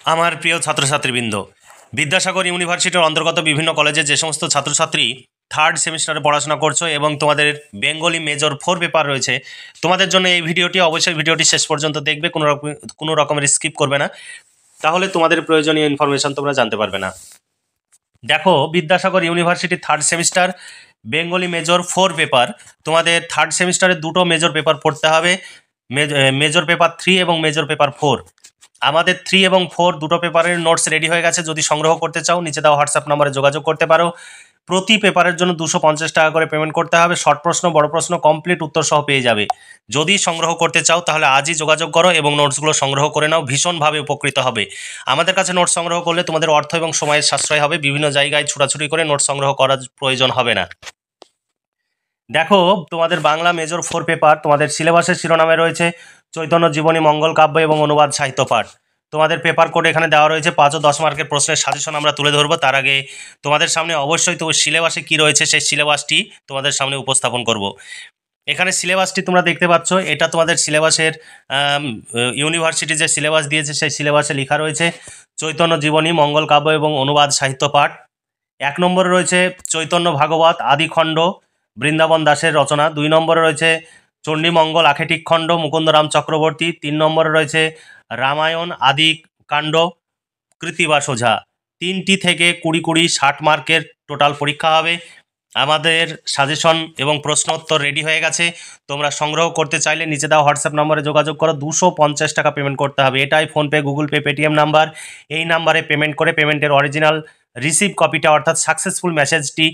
আমার প্রিয় ছাত্রছাত্রীবৃন্দ, বিদ্যাসাগর ইউনিভার্সিটির অন্তর্গত বিভিন্ন কলেজে যে সমস্ত ছাত্রছাত্রী থার্ড সেমিস্টারে পড়াশোনা করছো এবং তোমাদের বেঙ্গলি মেজর 4 পেপার রয়েছে, তোমাদের জন্য এই ভিডিওটি অবশ্যই ভিডিওটি শেষ পর্যন্ত দেখবে, কোনো রকমের স্কিপ করবে না, তাহলে তোমাদের প্রয়োজনীয় ইনফরমেশন তোমরা জানতে পারবে না। দেখো, Vidyasagar university third semester Bengali major 4 paper, তোমাদের থার্ড সেমিস্টারে দুটো মেজর পেপার পড়তে হবে, মেজর পেপার 3 এবং মেজর পেপার 4। আমাদের 3 এবং 4 দুটো পেপারের নোটস রেডি হয়ে গেছে। যদি সংগ্রহ করতে চাও নিচে দেওয়া হোয়াটসঅ্যাপ নম্বরে যোগাযোগ করতে পারো। প্রতি পেপারের জন্য 250 টাকা করে পেমেন্ট করতে হবে। শর্ট প্রশ্ন, বড় প্রশ্ন কমপ্লিট উত্তর সহ পেয়ে যাবে। যদি সংগ্রহ করতে চাও তাহলে আজই যোগাযোগ করো এবং নোটসগুলো সংগ্রহ করে নাও, ভীষণভাবে উপকৃত হবে। আমাদের কাছে নোটস সংগ্রহ করলে তোমাদের অর্থ এবং সময়ের সাশ্রয় হবে, বিভিন্ন জায়গায় ছুটাছুটি করে নোটস সংগ্রহ করার প্রয়োজন হবে না। দেখো, তোমাদের বাংলা মেজর 4 পেপার, তোমাদের সিলেবাসের শিরোনামে রয়েছে চৈতন্য জীবনী, মঙ্গল কাব্য এবং অনুবাদ সাহিত্য পাঠ। তোমাদের পেপার কোড এখানে দেওয়া রয়েছে। 5 ও 10 মার্কের প্রশ্নের সাজেশন আমরা তুলে ধরবো। তার আগে তোমাদের সামনে অবশ্যই তো সিলেবাসে কি রয়েছে সেই সিলেবাসটি তোমাদের সামনে উপস্থাপন করব। এখানে সিলেবাসটি তোমরা দেখতে পাচ্ছ, এটা তোমাদের সিলেবাসের ইউনিভার্সিটি যে সিলেবাস দিয়েছে সেই সিলেবাসে লেখা রয়েছে চৈতন্য জীবনী, মঙ্গল কাব্য এবং অনুবাদ সাহিত্য পাঠ। 1 নম্বরে রয়েছে চৈতন্য ভাগবত আদিখণ্ড, বৃন্দাবন দাসের রচনা। 2 নম্বরে রয়েছে চণ্ডীমঙ্গল আখেটিক খণ্ড, মুকুন্দরাম চক্রবর্তী। 3 নম্বরে রয়েছে রামায়ণ আদি কাণ্ড, কৃত্তিবাস ওঝা। 3টি থেকে 20 60 মার্কের টোটাল পরীক্ষা হবে। আমাদের সাজেশন এবং প্রশ্ন উত্তর রেডি হয়ে গেছে। তোমরা সংগ্রহ করতে চাইলে নিচে দেওয়া হোয়াটসঅ্যাপ নম্বরে যোগাযোগ করো। 250 টাকা পেমেন্ট করতে হবে। এটাই PhonePe, Google pay, Paytm number. এই নাম্বারে পেমেন্ট করে পেমেন্টের অরিজিনাল রিসিভ কপিটা অর্থাৎ সাকসেসফুল মেসেজটি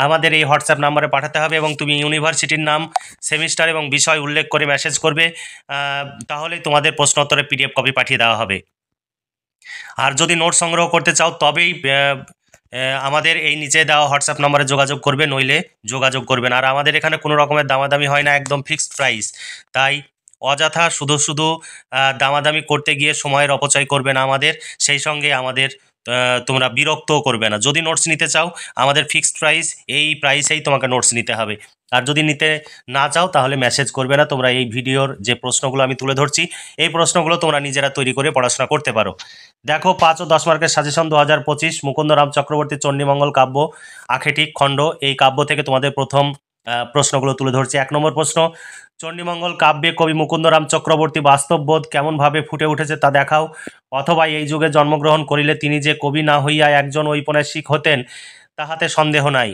আমাদের এই হোয়াটসঅ্যাপ নাম্বারে পাঠাতে হবে এবং তুমি ইউনিভার্সিটির নাম, সেমিস্টার এবং বিষয় উল্লেখ করে মেসেজ করবে। তাহলে তোমাদের প্রশ্নোত্তরের পিডিএফ কপি পাঠিয়ে দেওয়া হবে। আর যদি নোট সংগ্রহ করতে চাও তবেই আমাদের এই নিচে দেওয়া হোয়াটসঅ্যাপ নাম্বারে যোগাযোগ করবে, নইলে যোগাযোগ করবে না। আর আমাদের এখানে কোনো রকমের দামাদামি হয় না, একদম ফিক্সড প্রাইস। তাই অযথা শুধু দামাদামি করতে গিয়ে সময়ের অপচয় করবে না আমাদের, সেই সঙ্গে আমাদের তোমরা বিরক্তও করবে না। যদি নোটস নিতে চাও আমাদের ফিক্সড প্রাইস, এই প্রাইসেই তোমাকে নোটস নিতে হবে। আর যদি নিতে না চাও তাহলে মেসেজ করবে না। তোমরা এই ভিডিওর যে প্রশ্নগুলো আমি তুলে ধরছি এই প্রশ্নগুলো তোমরা নিজেরা তৈরি করে পড়াশোনা করতে পারো। দেখো, 5 ও 10 মার্কের সাজেশন 2025 মুকুন্দরাম চক্রবর্তীর চণ্ডীমঙ্গল কাব্য আখেটিক খণ্ড, এই কাব্য থেকে তোমাদের প্রথম প্রশ্নগুলো তুলে ধরছি। 1 নম্বর প্রশ্ন, চণ্ডীমঙ্গল কাব্যে কবি মুকুন্দরাম চক্রবর্তী বাস্তববোধ কেমনভাবে ফুটে উঠেছে তা দেখাও, অথবা এই যুগে জন্মগ্রহণ করিলে তিনি যে কবি না হইয়া একজন ঔপন্যাসিক হতেন তাহাতে সন্দেহ নাই।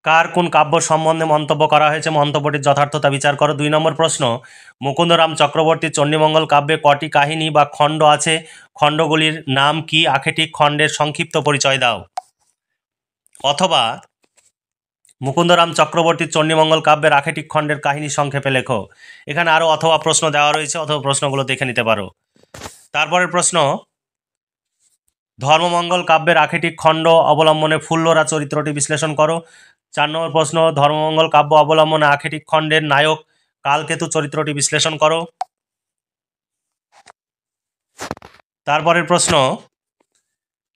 কার কোন কাব্য সম্বন্ধে মন্তব্য করা হয়েছে, মন্তব্যটির যথার্থতা বিচার করো। 2 নম্বর প্রশ্ন, মুকুন্দরাম চক্রবর্তীর চণ্ডীমঙ্গল কাব্যে কটি কাহিনী বা খণ্ড আছে, খণ্ডগুলির নাম কি, আখেটিক খণ্ডের সংক্ষিপ্ত পরিচয় দাও। অথবা মুকুন্দরাম চক্রবর্তীর চণ্ডীমঙ্গল কাব্যের আখেটিক খণ্ডের কাহিনী সংক্ষেপে লেখো। এখানে আরও অথবা প্রশ্ন দেওয়া রয়েছে, অথবা প্রশ্নগুলো দেখে নিতে পারো। তারপরের প্রশ্ন, ধর্মমঙ্গল কাব্যের আখেটিক খণ্ড অবলম্বনে ফুল্লরা চরিত্রটি বিশ্লেষণ করো। 4 নম্বর প্রশ্ন, ধর্মমঙ্গল কাব্য অবলম্বনে আখেটিক খণ্ডের নায়ক কালকেতু চরিত্রটি বিশ্লেষণ করো। তারপরের প্রশ্ন,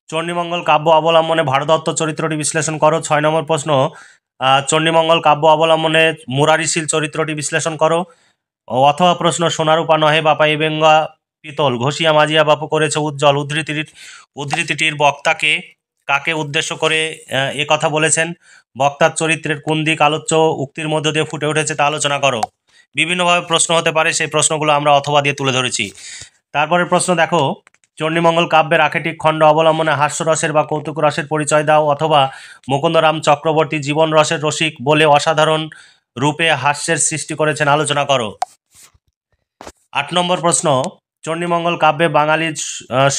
চণ্ডীমঙ্গল কাব্য অবলম্বনে ভারদত্ত চরিত্রটি বিশ্লেষণ করো। 6 নম্বর প্রশ্ন, চণ্ডীমঙ্গল কাব্য অবলম্বনে মুরারিশীল চরিত্রটি বিশ্লেষণ করো। অথবা প্রশ্ন, সোনারূপা নহে বাপা এ বেঙ্গা পিতল, ঘষিয়া মাজিয়া বাপু করেছে উজ্জ্বল, উদ্ধৃতিটির বক্তাকে কাকে উদ্দেশ্য করে এ কথা বলেছেন, বক্তার চরিত্রের কোন দিক আলোচ্য উক্তির মধ্য দিয়ে ফুটে উঠেছে তা আলোচনা করো। বিভিন্নভাবে প্রশ্ন হতে পারে, সেই প্রশ্নগুলো আমরা অথবা দিয়ে তুলে ধরেছি। তারপরের প্রশ্ন দেখো, চণ্ডীমঙ্গল কাব্যের আখেটিক খণ্ড অবলম্বনে হাস্যরসের বা কৌতুক রসের পরিচয় দাও, অথবা মুকুন্দরাম চক্রবর্তী জীবন রসের রসিক বলে অসাধারণ রূপে হাস্যের সৃষ্টি করেছেন, আলোচনা করো। 8 নম্বর প্রশ্ন, চণ্ডীমঙ্গল কাব্যে বাঙালির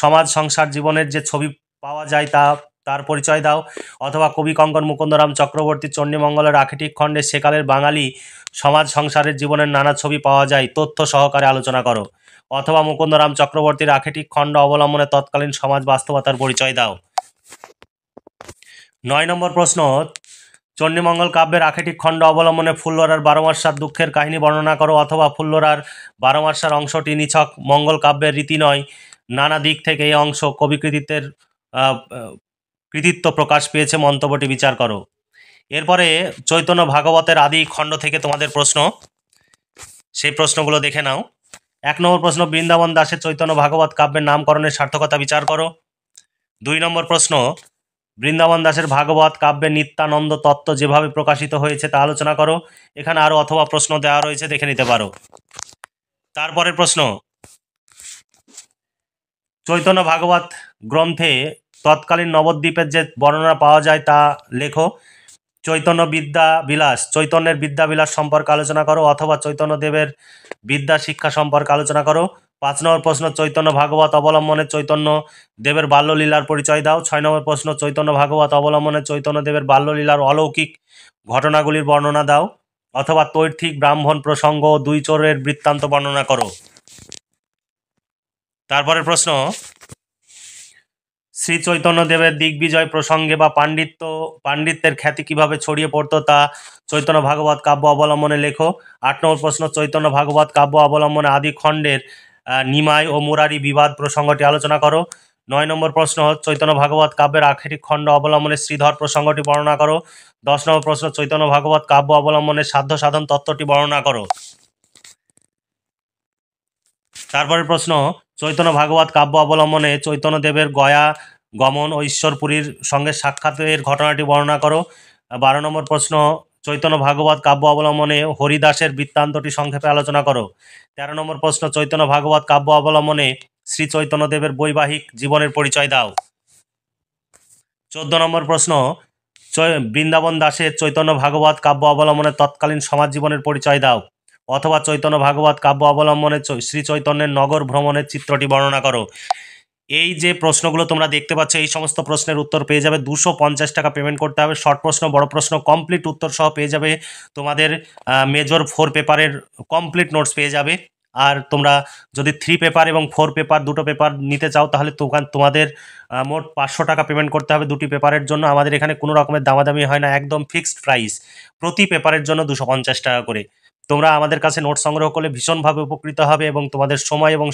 সমাজ সংসার জীবনের যে ছবি পাওয়া যায় তার পরিচয় দাও, অথবা কবি কঙ্কন মুকুন্দরাম চক্রবর্তী চণ্ডীমঙ্গলের আখেটিক খণ্ডে সেকালের বাঙালি সমাজ সংসারের জীবনের নানা ছবি পাওয়া যায়, তথ্য সহকারে আলোচনা করো। অথবা মুকুন্দরাম চক্রবর্তীর আখেটিক খণ্ড অবলম্বনে তৎকালীন সমাজ বাস্তবতার পরিচয় দাও। 9 নম্বর প্রশ্ন, চণ্ডীমঙ্গল কাব্যের আখেটিক খণ্ড অবলম্বনে ফুল্লরার 12 মাসার দুঃখের কাহিনী বর্ণনা করো, অথবা ফুল্লরার 12 মাসার অংশটি নিছক মঙ্গল কাব্যের রীতি নয়, নানা দিক থেকে এই অংশ কবি কৃতিত্ব প্রকাশ পেয়েছে, মন্তব্যটি বিচার করো। এরপরে চৈতন্য ভাগবতের আদি খণ্ড থেকে তোমাদের প্রশ্ন, সেই প্রশ্নগুলো দেখে নাও। 1 নম্বর প্রশ্ন, বৃন্দাবন দাসের চৈতন্য ভাগবত কাব্যের নামকরণের সার্থকতা বিচার করো। 2 নম্বর প্রশ্ন, বৃন্দাবন দাসের ভাগবত কাব্যে নিত্যানন্দ তত্ত্ব যেভাবে প্রকাশিত হয়েছে তা আলোচনা করো। এখানে আরও অথবা প্রশ্ন দেওয়া রয়েছে, দেখে নিতে পারো। তারপরের প্রশ্ন, চৈতন্য ভাগবত গ্রন্থে তৎকালীন নবদ্বীপের যে বর্ণনা পাওয়া যায় তা লেখো। চৈতন্যের বিদ্যাবিলাস সম্পর্কে আলোচনা করো, অথবা চৈতন্যদেবের বিদ্যা শিক্ষা সম্পর্কে আলোচনা করো। 5 নম্বর প্রশ্ন, চৈতন্য ভাগবত অবলম্বনে চৈতন্য দেবের বাল্যলীলার পরিচয় দাও। 6 নম্বর প্রশ্ন, চৈতন্য ভাগবত অবলম্বনে চৈতন্যদেবের বাল্যলীলার অলৌকিক ঘটনাগুলির বর্ণনা দাও, অথবা তৈর্থিক ব্রাহ্মণ প্রসঙ্গ ও 2 চোরের বৃত্তান্ত বর্ণনা করো। তারপরের প্রশ্ন, শ্রী চৈতন্যদেবের দিগ্বিজয় প্রসঙ্গে বা পাণ্ডিত্যের খ্যাতি কিভাবে ছড়িয়ে পড়তো তা চৈতন্য ভাগবত কাব্য অবলম্বনে লেখো। 8 নম্বর প্রশ্ন, চৈতন্য ভাগবত কাব্য অবলম্বনে আদি খণ্ডের নিমাই ও মুরারি বিবাদ প্রসঙ্গটি আলোচনা করো। 9 নম্বর প্রশ্ন, চৈতন্য ভাগবত কাব্যের আখেরিক খণ্ড অবলম্বনে শ্রীধর প্রসঙ্গটি বর্ণনা করো। 10 নম্বর প্রশ্ন, চৈতন্য ভাগবত কাব্য অবলম্বনে সাধ্য সাধন তত্ত্বটি বর্ণনা করো। তারপরের প্রশ্ন, চৈতন্য ভাগবত কাব্য অবলম্বনে চৈতন্যদেবের গয়া গমন ও ঈশ্বরপুরীর সঙ্গে সাক্ষাতের ঘটনাটি বর্ণনা করো। 12 নম্বর প্রশ্ন, চৈতন্য ভাগবত কাব্য অবলম্বনে হরিদাসের বৃত্তান্তটি সংক্ষেপে আলোচনা করো। 13 নম্বর প্রশ্ন, চৈতন্য ভাগবত কাব্য অবলম্বনে শ্রী চৈতন্যদেবের বৈবাহিক জীবনের পরিচয় দাও। 14 নম্বর প্রশ্ন, বৃন্দাবন দাসের চৈতন্য ভাগবত কাব্য অবলম্বনে তৎকালীন সমাজ জীবনের পরিচয় দাও, অথবা চৈতন্য ভাগবত কাব্য অবলম্বনে শ্রী চৈতন্যের নগর ভ্রমণের চিত্রটি বর্ণনা করো। এই যে প্রশ্নগুলো তোমরা দেখতে পাচ্ছ, এই সমস্ত প্রশ্নের উত্তর পেয়ে যাবে। 250 টাকা পেমেন্ট করতে হবে। শর্ট প্রশ্ন, বড় প্রশ্ন কমপ্লিট উত্তর সহ পেয়ে যাবে। তোমাদের মেজর 4 পেপারের কমপ্লিট নোটস পেয়ে যাবে। আর তোমরা যদি 3 পেপার এবং 4 পেপার দুটো পেপার নিতে চাও তাহলে তোমাদের মোট 500 টাকা পেমেন্ট করতে হবে দুটি পেপারের জন্য। আমাদের এখানে কোনো রকমের দামাদামি হয় না, একদম ফিক্সড প্রাইস, প্রতি পেপারের জন্য 250 টাকা করে। তোমরা আমাদের কাছে নোট সংগ্রহ করলে ভীষণভাবে উপকৃত হবে এবং তোমাদের সময় এবং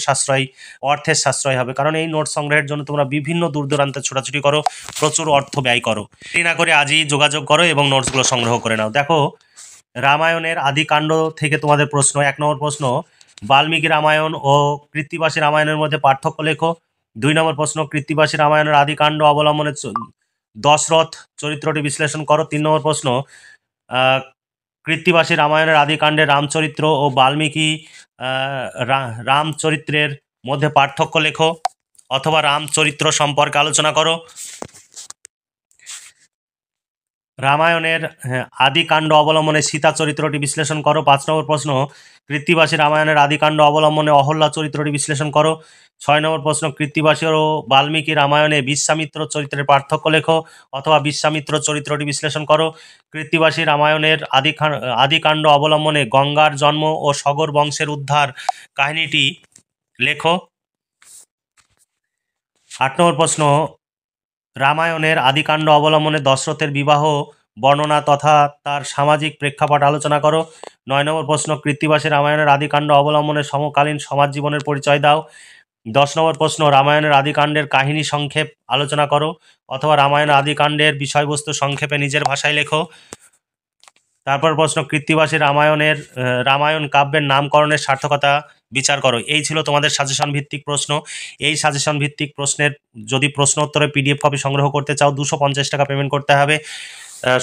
অর্থের সাশ্রয় হবে। কারণ এই নোট সংগ্রহের জন্য তোমরা বিভিন্ন দূর দূরান্তে ছোটাছুটি করো, প্রচুর অর্থ ব্যয় করো। দেরি না করে আজই যোগাযোগ করো এবং নোটসগুলো সংগ্রহ করে নাও। দেখো, রামায়ণের আদিকাণ্ড থেকে তোমাদের প্রশ্ন। 1 নম্বর প্রশ্ন, বাল্মীকি রামায়ণ ও কৃত্তিবাসী রামায়ণের মধ্যে পার্থক্য লেখো। 2 নম্বর প্রশ্ন, কৃত্তিবাসী রামায়ণের আদিকাণ্ড অবলম্বনে দশরথ চরিত্রটি বিশ্লেষণ করো। 3 নম্বর প্রশ্ন, কৃত্তিবাসী রামায়ণের আদিকাণ্ডে রামচরিত্র ও বাল্মীকি রামচরিত্রের মধ্যে পার্থক্য লেখো, অথবা রামচরিত্র সম্পর্কে আলোচনা করো। রামায়ণের আদিকাণ্ড অবলম্বনে সীতা চরিত্রটি বিশ্লেষণ করো। 5 নম্বর প্রশ্ন, কৃত্তিবাসী রামায়ণের আদিকাণ্ড অবলম্বনে অহল্যা চরিত্রটি বিশ্লেষণ করো। 6 নম্বর প্রশ্ন, কৃত্তিবাসী ও বাল্মীকি রামায়ণে বিশ্বামিত্র চরিত্রের পার্থক্য লেখো, অথবা বিশ্বামিত্র চরিত্রটি বিশ্লেষণ করো। কৃত্তিবাসী রামায়ণের আদিকাণ্ড অবলম্বনে গঙ্গার জন্ম ও সগর বংশের উদ্ধার কাহিনীটি লেখো। 8 নম্বর প্রশ্ন, রামায়ণের আদিকাণ্ড অবলম্বনে দশরথের বিবাহ বর্ণনা তথা তার সামাজিক প্রেক্ষাপট আলোচনা করো। 9 নম্বর প্রশ্ন, কৃত্তিবাসী রামায়ণের আদিকাণ্ড অবলম্বনে সমকালীন সমাজ জীবনের পরিচয় দাও। 10 নম্বর প্রশ্ন, রামায়ণের আদিকাণ্ডের কাহিনী সংক্ষেপ আলোচনা করো, অথবা রামায়ণের আদিকাণ্ডের বিষয়বস্তু সংক্ষেপে নিজের ভাষায় লেখো। তারপর প্রশ্ন, কৃত্তিবাসী রামায়ণ কাব্যের নামকরণের সার্থকতা বিচার করো। এই ছিল তোমাদের সাজেশন ভিত্তিক প্রশ্ন। এই সাজেশন ভিত্তিক প্রশ্নের যদি প্রশ্ন উত্তরে PDF কপি সংগ্রহ করতে চাও 250 টাকা পেমেন্ট করতে হবে।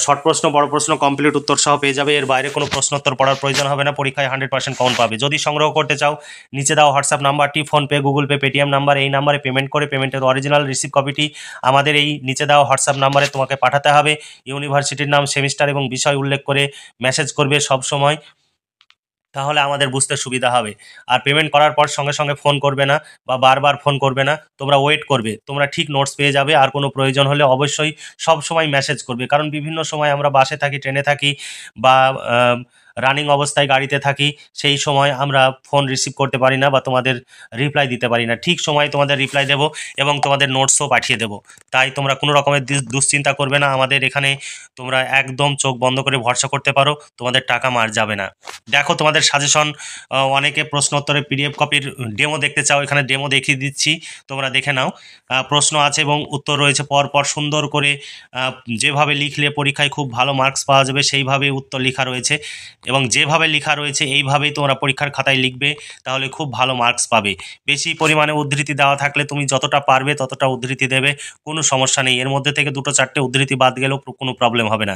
শর্ট প্রশ্ন, বড় প্রশ্ন কমপ্লিট উত্তর সহ পেয়ে যাবে। এর বাইরে কোনো প্রশ্ন উত্তর পড়ার প্রয়োজন হবে না। পরীক্ষায় 100% কমন পাবে। যদি সংগ্রহ করতে চাও, নিচে দাও হোয়াটসঅ্যাপ নাম্বারটি, PhonePe, Google pay, Paytm number, এই নাম্বারে পেমেন্ট করে পেমেন্টের অরিজিনাল রিসিভ কপিটি আমাদের এই নিচে দাও হোয়াটসঅ্যাপ নাম্বারে তোমাকে পাঠাতে হবে। ইউনিভার্সিটির নাম, সেমিস্টার এবং বিষয় উল্লেখ করে মেসেজ করবে সব সময়, তাহলে আমাদের বুঝতে সুবিধা হবে। আর পেমেন্ট করার পর সঙ্গে সঙ্গে ফোন করবে না বা বারবার ফোন করবে না, তোমরা ওয়েট করবে। তোমরা ঠিক নোটস পেয়ে যাবে। আর কোনো প্রয়োজন হলে অবশ্যই সব সময় মেসেজ করবে, কারণ বিভিন্ন সময় আমরা বাসে থাকি, ট্রেনে থাকি বা রানিং অবস্থায় গাড়িতে থাকি, সেই সময় আমরা ফোন রিসিভ করতে পারি না বা তোমাদের রিপ্লাই দিতে পারি না। ঠিক সময় তোমাদের রিপ্লাই দেবো এবং তোমাদের নোটসও পাঠিয়ে দেবো। তাই তোমরা কোনো রকমের দুশ্চিন্তা করবে না। আমাদের এখানে তোমরা একদম চোখ বন্ধ করে ভরসা করতে পারো, তোমাদের টাকা মার যাবে না। দেখো, তোমাদের সাজেশন, অনেকে প্রশ্ন উত্তরে PDF কপির ডেমো দেখতে চাও, এখানে ডেমো দেখিয়ে দিচ্ছি, তোমরা দেখে নাও। প্রশ্ন আছে এবং উত্তর রয়েছে পরপর সুন্দর করে, যেভাবে লিখলে পরীক্ষায় খুব ভালো মার্কস পাওয়া যাবে সেইভাবে উত্তর লেখা রয়েছে। এবং যেভাবে লেখা রয়েছে এইভাবেই তোমরা পরীক্ষার খাতায় লিখবে, তাহলে খুব ভালো মার্কস পাবে। বেশি পরিমাণে উদ্ধৃতি দেওয়া থাকলে তুমি যতটা পারবে ততটা উদ্ধৃতি দেবে, কোনো সমস্যা নেই। এর মধ্যে থেকে 2-4টে উদ্ধৃতি বাদ গেলেও কোনো প্রবলেম হবে না।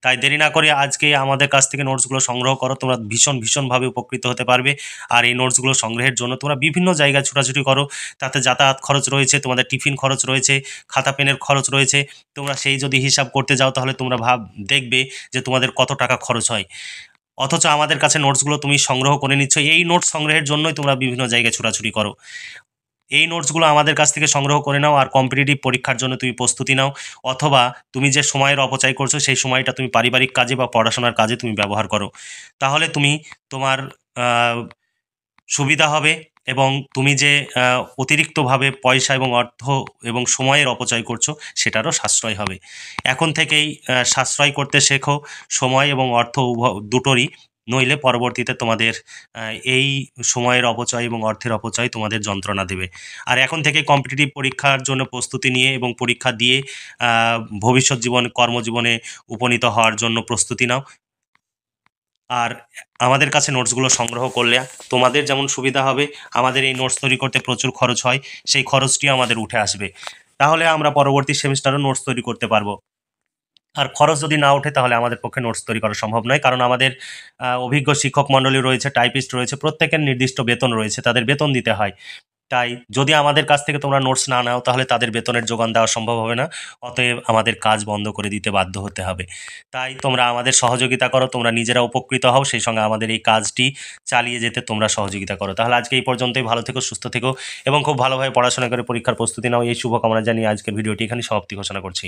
তাই দেরি না করে আজকে আমাদের কাছ থেকে নোটসগুলো সংগ্রহ করো, তোমরা ভীষণভাবে উপকৃত হতে পারবে। আর এই নোটসগুলো সংগ্রহের জন্য তোমরা বিভিন্ন জায়গায় ছোটাছুটি করো, তাতে যাতায়াত খরচ রয়েছে, তোমাদের টিফিন খরচ রয়েছে, খাতা পেনের খরচ রয়েছে। তোমরা সেই যদি হিসাব করতে যাও তাহলে তোমরা দেখবে যে তোমাদের কত টাকা খরচ হয়। অথচ আমাদের কাছে নোটসগুলো তুমি সংগ্রহ করে নিচ্ছ, এই নোটস সংগ্রহের জন্যই তোমরা বিভিন্ন জায়গায় ছোটাছুটি করো। এই নোটসগুলো আমাদের কাছ থেকে সংগ্রহ করে নাও আর কম্পিটিটিভ পরীক্ষার জন্য তুমি প্রস্তুতি নাও। অথবা তুমি যে সময়ের অপচয় করছো সেই সময়টা তুমি পারিবারিক কাজে বা পড়াশোনার কাজে তুমি ব্যবহার করো, তাহলে তুমি তোমার সুবিধা হবে। এবং তুমি যে অতিরিক্তভাবে পয়সা এবং অর্থ এবং সময়ের অপচয় করছো সেটারও সাশ্রয় হবে। এখন থেকেই সাশ্রয় করতে শেখো, সময় এবং অর্থ দুটোরই, নইলে পরবর্তীতে তোমাদের এই সময়ের অপচয় এবং অর্থের অপচয় তোমাদের যন্ত্রণা দেবে। আর এখন থেকে কম্পিটিটিভ পরীক্ষার জন্য প্রস্তুতি নিয়ে এবং পরীক্ষা দিয়ে ভবিষ্যৎ জীবনে কর্মজীবনে উপনীত হওয়ার জন্য প্রস্তুতি নাও। আর আমাদের কাছে নোটসগুলো সংগ্রহ করলে তোমাদের যেমন সুবিধা হবে, আমাদের এই নোটস তৈরি করতে প্রচুর খরচ হয়, সেই খরচটিও আমাদের উঠে আসবে। তাহলে আমরা পরবর্তী সেমিস্টারও নোটস তৈরি করতে পারবো। আর খরচ যদি না ওঠে তাহলে আমাদের পক্ষে নোটস তৈরি করা সম্ভব নয়, কারণ আমাদের অভিজ্ঞ শিক্ষক মণ্ডলী রয়েছে, টাইপিস্ট রয়েছে, প্রত্যেকের নির্দিষ্ট বেতন রয়েছে, তাদের বেতন দিতে হয়। তাই যদি আমাদের কাছ থেকে তোমরা নোটস না নাও তাহলে তাদের বেতনের যোগান দেওয়া সম্ভব হবে না, অতএব আমাদের কাজ বন্ধ করে দিতে বাধ্য হতে হবে। তাই তোমরা আমাদের সহযোগিতা করো, তোমরা নিজেরা উপকৃত হও, সেই সঙ্গে আমাদের এই কাজটি চালিয়ে যেতে তোমরা সহযোগিতা করো। তাহলে আজকে এই পর্যন্তই, ভালো থেকো, সুস্থ থেকো এবং খুব ভালোভাবে পড়াশোনা করে পরীক্ষার প্রস্তুতি নাও, এই শুভকামনা জানিয়ে আজকের ভিডিওটি এখানে সমাপ্তি ঘোষণা করছি।